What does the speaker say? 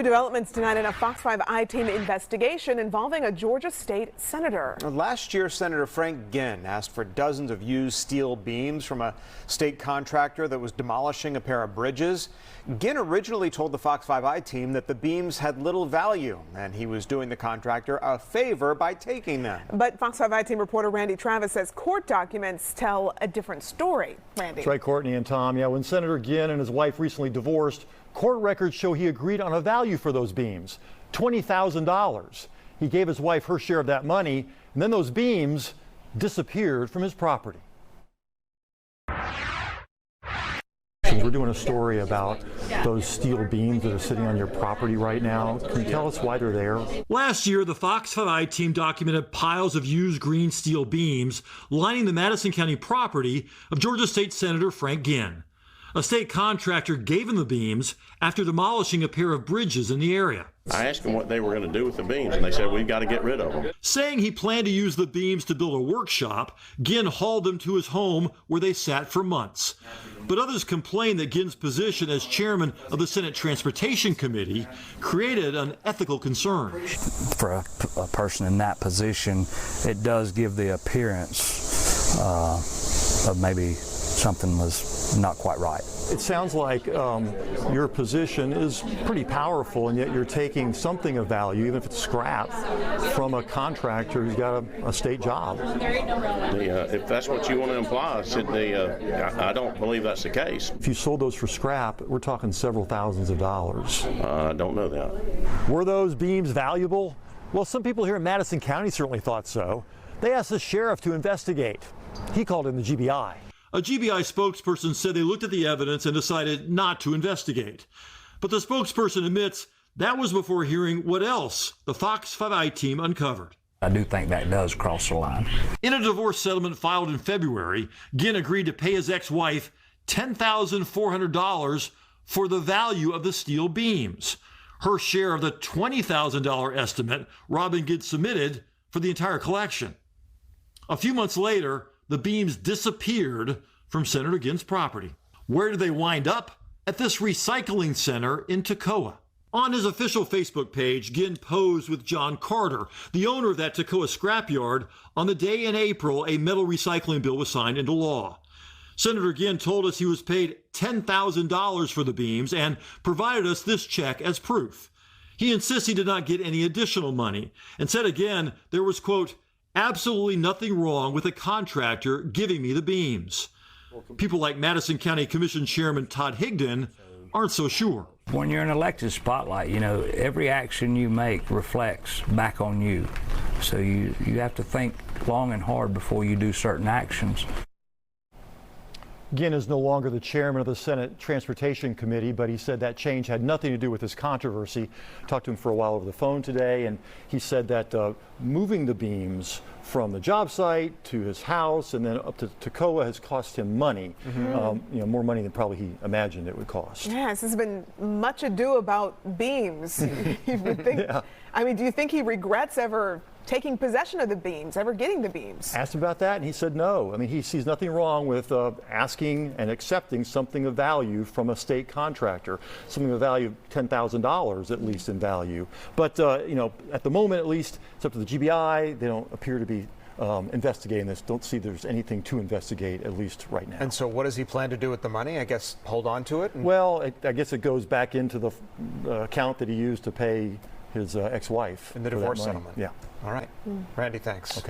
Developments tonight in a Fox 5 ITeam investigation involving a Georgia state senator. Last year, Senator Frank Ginn asked for dozens of used steel beams from a state contractor that was demolishing a pair of bridges. Ginn originally told the Fox 5 ITeam that the beams had little value and he was doing the contractor a favor by taking them. But Fox 5 ITeam reporter Randy Travis says court documents tell a different story. Randy. That's right, Courtney and Tom. Yeah, when Senator Ginn and his wife recently divorced, court records show he agreed on a value for those beams, $20,000. He gave his wife her share of that money, and then those beams disappeared from his property. We're doing a story about those steel beams that are sitting on your property right now. Can you tell us why they're there? Last year, the Fox 5 ITeam documented piles of used green steel beams lining the Madison County property of Georgia State Senator Frank Ginn. A state contractor gave him the beams after demolishing a pair of bridges in the area. I asked them what they were going to do with the beams, and they said, we've got to get rid of them. Saying he planned to use the beams to build a workshop, Ginn hauled them to his home where they sat for months. But others complained that Ginn's position as chairman of the Senate Transportation Committee created an ethical concern. For a person in that position, it does give the appearance of maybe something was not quite right. It sounds like your position is pretty powerful, and yet you're taking something of value, even if it's scrap, from a contractor who's got a state job. If that's what you want to imply, I don't believe that's the case. If you sold those for scrap, we're talking several thousands of dollars. I don't know that. Were those beams valuable? Well, some people here in Madison County certainly thought so. They asked the sheriff to investigate. He called in the GBI. A GBI spokesperson said they looked at the evidence and decided not to investigate. But the spokesperson admits that was before hearing what else the Fox 5 ITeam uncovered. I do think that does cross the line. In a divorce settlement filed in February, Ginn agreed to pay his ex-wife $10,400 for the value of the steel beams, her share of the $20,000 estimate Robin Ginn submitted for the entire collection. A few months later, the beams disappeared from Senator Ginn's property. Where did they wind up? At this recycling center in Toccoa. On his official Facebook page, Ginn posed with John Carter, the owner of that Toccoa scrapyard, on the day in April a metal recycling bill was signed into law. Senator Ginn told us he was paid $10,000 for the beams and provided us this check as proof. He insists he did not get any additional money and said again there was, quote, absolutely nothing wrong with a contractor giving me the beams. People like Madison County Commission Chairman Todd Higdon aren't so sure. When you're in an elected spotlight, you know, every action you make reflects back on you. So you have to think long and hard before you do certain actions. Ginn is no longer the chairman of the Senate Transportation Committee, but he said that change had nothing to do with this controversy. Talked to him for a while over the phone today, and he said that moving the beams from the job site to his house and then up to Toccoa has cost him money, more money than probably he imagined it would cost. Yes, there's been much ado about beams. You would think, yeah. I mean, do you think he regrets ever taking possession of the beams, ever getting the beams? Asked about that, and he said no. I mean, he sees nothing wrong with asking and accepting something of value from a state contractor, something of value of $10,000 at least in value. But, at the moment at least, it's up to the GBI. They don't appear to be investigating this. Don't see there's anything to investigate, at least right now. And so what does he plan to do with the money? I guess hold on to it? Well, I guess it goes back into the account that he used to pay his ex-wife in the divorce settlement. Yeah. All right. Randy, thanks. Okay.